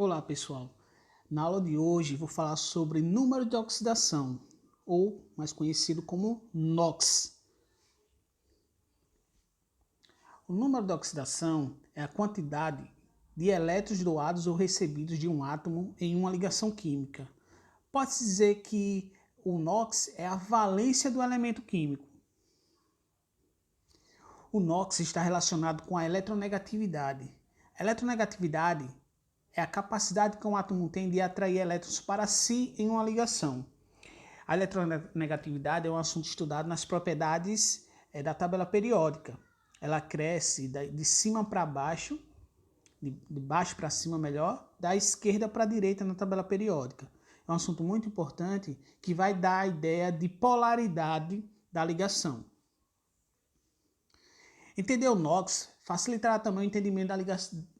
Olá pessoal, na aula de hoje vou falar sobre número de oxidação, ou mais conhecido como NOx. O número de oxidação é a quantidade de elétrons doados ou recebidos de um átomo em uma ligação química. Pode-se dizer que o NOx é a valência do elemento químico. O NOx está relacionado com a eletronegatividade. A eletronegatividade é a capacidade que um átomo tem de atrair elétrons para si em uma ligação. A eletronegatividade é um assunto estudado nas propriedades da tabela periódica. Ela cresce de cima para baixo, de baixo para cima melhor, da esquerda para a direita na tabela periódica. É um assunto muito importante que vai dar a ideia de polaridade da ligação. Entender o NOx facilitará também o entendimento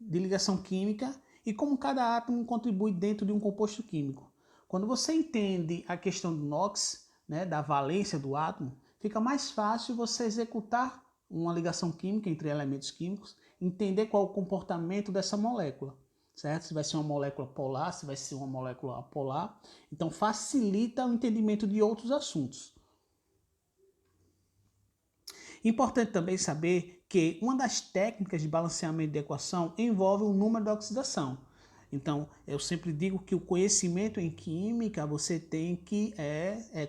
de ligação química e como cada átomo contribui dentro de um composto químico. Quando você entende a questão do NOx, da valência do átomo, fica mais fácil você executar uma ligação química entre elementos químicos, entender qual é o comportamento dessa molécula, certo? Se vai ser uma molécula polar, se vai ser uma molécula apolar. Então facilita o entendimento de outros assuntos. Importante também saber que uma das técnicas de balanceamento de equação envolve o número de oxidação. Então, eu sempre digo que o conhecimento em química você tem que é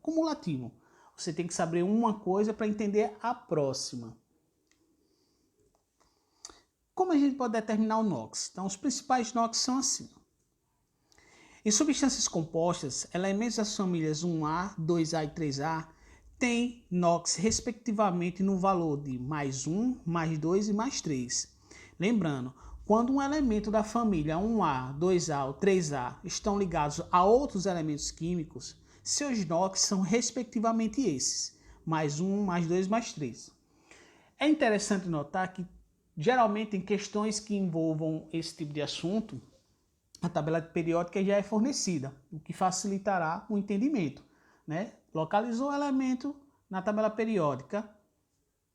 cumulativo. Você tem que saber uma coisa para entender a próxima. Como a gente pode determinar o NOx? Então, os principais NOx são assim. Em substâncias compostas, elementos das famílias 1A, 2A e 3A têm NOx respectivamente no valor de mais 1, mais 2 e mais 3. Lembrando, quando um elemento da família 1A, 2A ou 3A estão ligados a outros elementos químicos, seus NOx são respectivamente esses, mais 1, mais 2, mais 3. É interessante notar que, geralmente, em questões que envolvam esse tipo de assunto, a tabela periódica já é fornecida, o que facilitará o entendimento. Localizou o elemento na tabela periódica.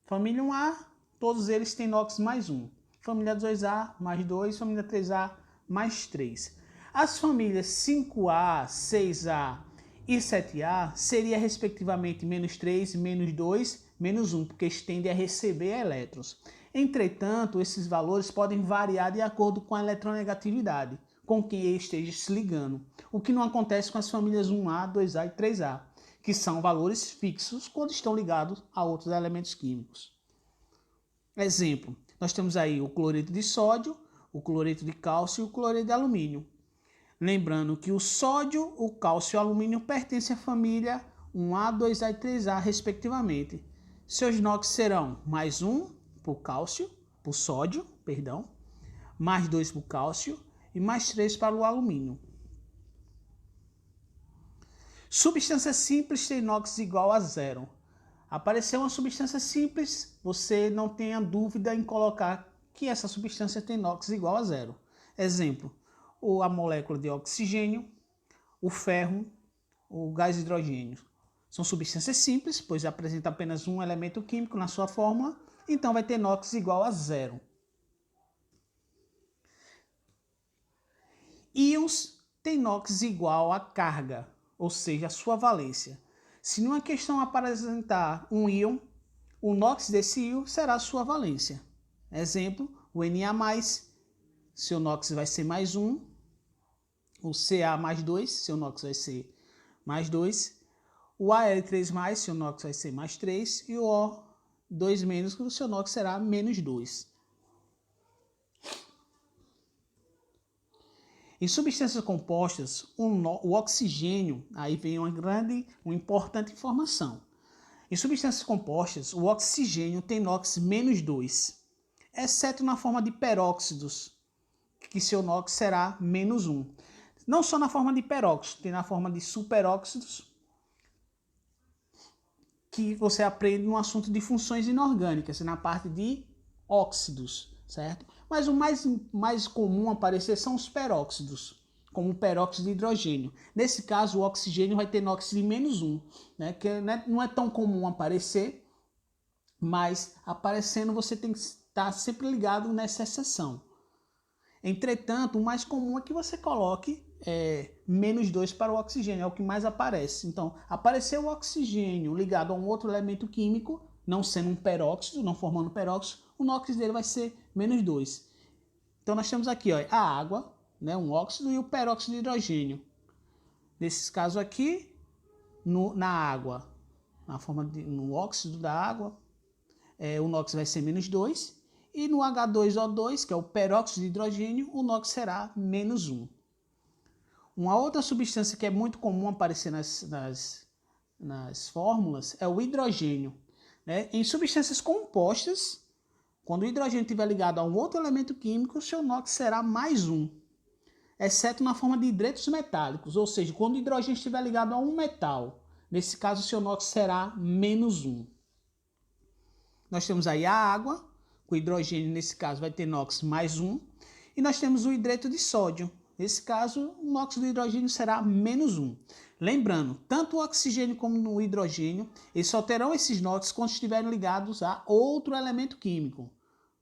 Família 1A, todos eles têm NOx mais 1. Família 2A, mais 2. Família 3A, mais 3. As famílias 5A, 6A e 7A seria respectivamente menos 3, menos 2, menos 1, porque eles tendem a receber elétrons. Entretanto, esses valores podem variar de acordo com a eletronegatividade, com quem esteja se ligando, o que não acontece com as famílias 1A, 2A e 3A, que são valores fixos quando estão ligados a outros elementos químicos. Exemplo, nós temos aí o cloreto de sódio, o cloreto de cálcio e o cloreto de alumínio. Lembrando que o sódio, o cálcio e o alumínio pertencem à família 1A, 2A e 3A, respectivamente. Seus NOx serão mais 1 para o cálcio, para o sódio, mais 2 para o cálcio e mais 3 para o alumínio. Substância simples tem NOx igual a 0. Apareceu uma substância simples, você não tenha dúvida em colocar que essa substância tem NOx igual a 0. Exemplo, a molécula de oxigênio, o ferro, o gás hidrogênio. São substâncias simples, pois apresenta apenas um elemento químico na sua fórmula, então vai ter NOx igual a 0. Íons tem NOx igual a carga, ou seja, a sua valência. Se numa questão apresentar um íon, o NOx desse íon será a sua valência. Exemplo, o Na+, seu NOx vai ser mais 1, o Ca mais 2, seu NOx vai ser mais 2, o Al3+, seu NOx vai ser mais 3, e o O2-, o seu NOx será menos 2. Em substâncias compostas, o oxigênio, aí vem uma importante informação. Em substâncias compostas, o oxigênio tem NOx menos 2, exceto na forma de peróxidos, que seu NOx será menos 1. Não só na forma de peróxido, tem na forma de superóxidos, que você aprende no assunto de funções inorgânicas, na parte de óxidos, certo? Mas o mais comum a aparecer são os peróxidos, como o peróxido de hidrogênio. Nesse caso, o oxigênio vai ter NOx de menos 1, que não é tão comum aparecer, mas aparecendo você tem que estar sempre ligado nessa exceção. Entretanto, o mais comum é que você coloque menos 2 para o oxigênio, é o que mais aparece. Então, apareceu o oxigênio ligado a um outro elemento químico, não sendo um peróxido, não formando peróxido, o NOx dele vai ser menos 2. Então, nós temos aqui ó, a água, né, um óxido, e o peróxido de hidrogênio. Nesses casos aqui, na água, no óxido da água, o NOx vai ser menos 2. E no H2O2, que é o peróxido de hidrogênio, o NOx será menos 1. Uma outra substância que é muito comum aparecer nas fórmulas é o hidrogênio. Né? Em substâncias compostas, quando o hidrogênio estiver ligado a um outro elemento químico, o seu NOx será mais 1. Exceto na forma de hidretos metálicos, ou seja, quando o hidrogênio estiver ligado a um metal, nesse caso o seu NOx será menos 1. Nós temos aí a água, o hidrogênio nesse caso vai ter NOx mais 1, e nós temos o hidreto de sódio. Nesse caso, o NOx do hidrogênio será menos 1. Lembrando, tanto o oxigênio como o hidrogênio, eles só terão esses NOx quando estiverem ligados a outro elemento químico,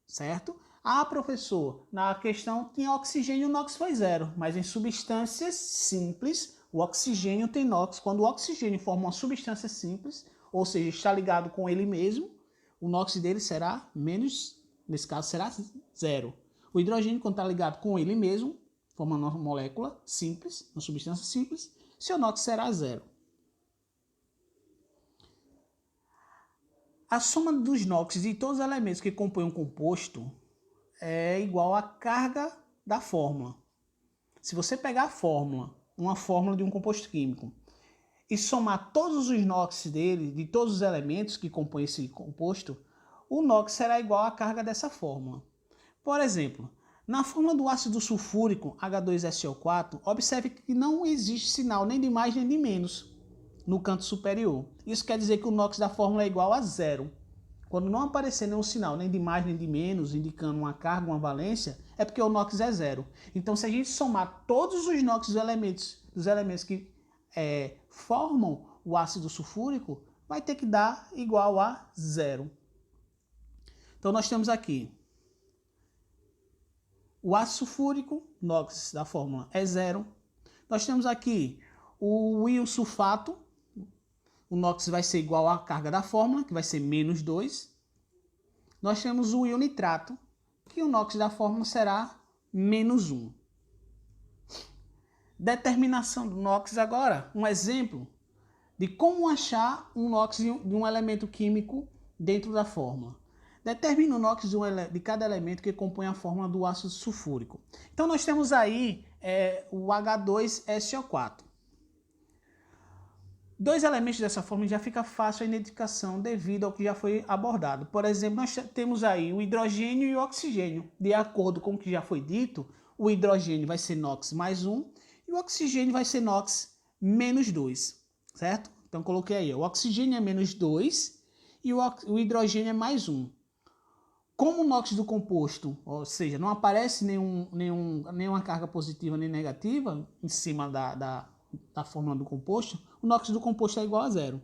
certo? Ah, professor, na questão tinha oxigênio e o NOx foi 0, mas em substâncias simples, o oxigênio tem NOx. Quando o oxigênio forma uma substância simples, ou seja, está ligado com ele mesmo, o NOx dele será menos, nesse caso será 0. O hidrogênio, quando está ligado com ele mesmo, formando uma molécula simples, uma substância simples, seu NOx será 0. A soma dos NOx de todos os elementos que compõem um composto é igual à carga da fórmula. Se você pegar a fórmula, uma fórmula de um composto químico, e somar todos os NOx dele, de todos os elementos que compõem esse composto, o NOx será igual à carga dessa fórmula. Por exemplo, na fórmula do ácido sulfúrico H2SO4, observe que não existe sinal nem de mais nem de menos no canto superior. Isso quer dizer que o NOx da fórmula é igual a 0. Quando não aparecer nenhum sinal, nem de mais nem de menos, indicando uma carga, uma valência, é porque o NOx é 0. Então, se a gente somar todos os NOx dos elementos que formam o ácido sulfúrico, vai ter que dar igual a 0. Então, nós temos aqui o ácido sulfúrico, NOx da fórmula é 0. Nós temos aqui o íon sulfato, o NOx vai ser igual à carga da fórmula, que vai ser menos 2. Nós temos o íon nitrato, que o NOx da fórmula será menos 1. Determinação do NOx agora, um exemplo de como achar um NOx de um elemento químico dentro da fórmula. Determina o NOx de cada elemento que compõe a fórmula do ácido sulfúrico. Então nós temos aí o H2SO4. Dois elementos dessa fórmula já fica fácil a identificação devido ao que já foi abordado. Por exemplo, nós temos aí o hidrogênio e o oxigênio. De acordo com o que já foi dito, o hidrogênio vai ser NOx mais 1 e o oxigênio vai ser NOx menos 2, certo? Então coloquei aí, o oxigênio é menos 2 e o hidrogênio é mais 1. Como o NOx do composto, ou seja, não aparece nenhuma carga positiva nem negativa em cima da fórmula do composto, o NOx do composto é igual a 0.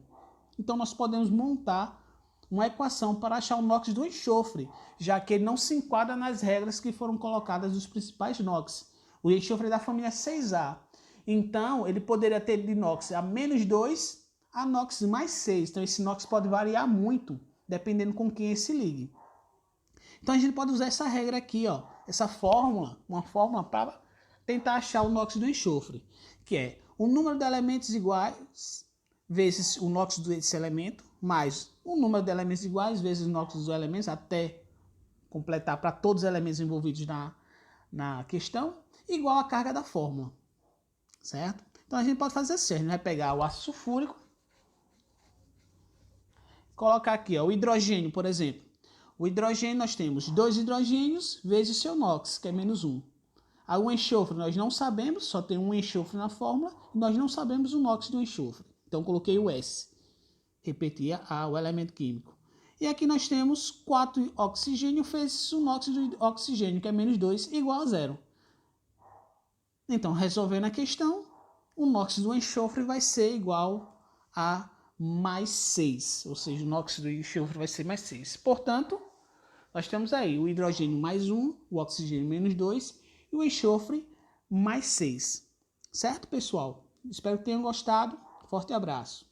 Então nós podemos montar uma equação para achar o NOx do enxofre, já que ele não se enquadra nas regras que foram colocadas dos principais NOx. O enxofre é da família 6A. Então ele poderia ter de NOx a menos 2 a NOx mais 6. Então esse NOx pode variar muito, dependendo com quem ele se ligue. Então a gente pode usar essa regra aqui, ó, essa fórmula, uma fórmula para tentar achar o NOx do enxofre, que é o número de elementos iguais vezes o NOx desse elemento, mais o número de elementos iguais vezes o NOx dos elementos, até completar para todos os elementos envolvidos na questão, igual a carga da fórmula, certo? Então a gente pode fazer assim, a gente vai pegar o ácido sulfúrico, colocar aqui ó, o hidrogênio, por exemplo. O hidrogênio nós temos 2 hidrogênios vezes seu NOx, que é menos 1. Aí o enxofre nós não sabemos, só tem um enxofre na fórmula, e nós não sabemos o NOx do enxofre. Então coloquei o S. Repetia o elemento químico. E aqui nós temos 4 oxigênio vezes o NOx do oxigênio, que é menos 2, igual a 0. Então, resolvendo a questão, o NOx do enxofre vai ser igual a mais 6, ou seja, o NOx do enxofre vai ser mais 6. Portanto, nós temos aí o hidrogênio mais 1, o oxigênio menos 2 e e o enxofre mais 6. Certo, pessoal? Espero que tenham gostado. Forte abraço.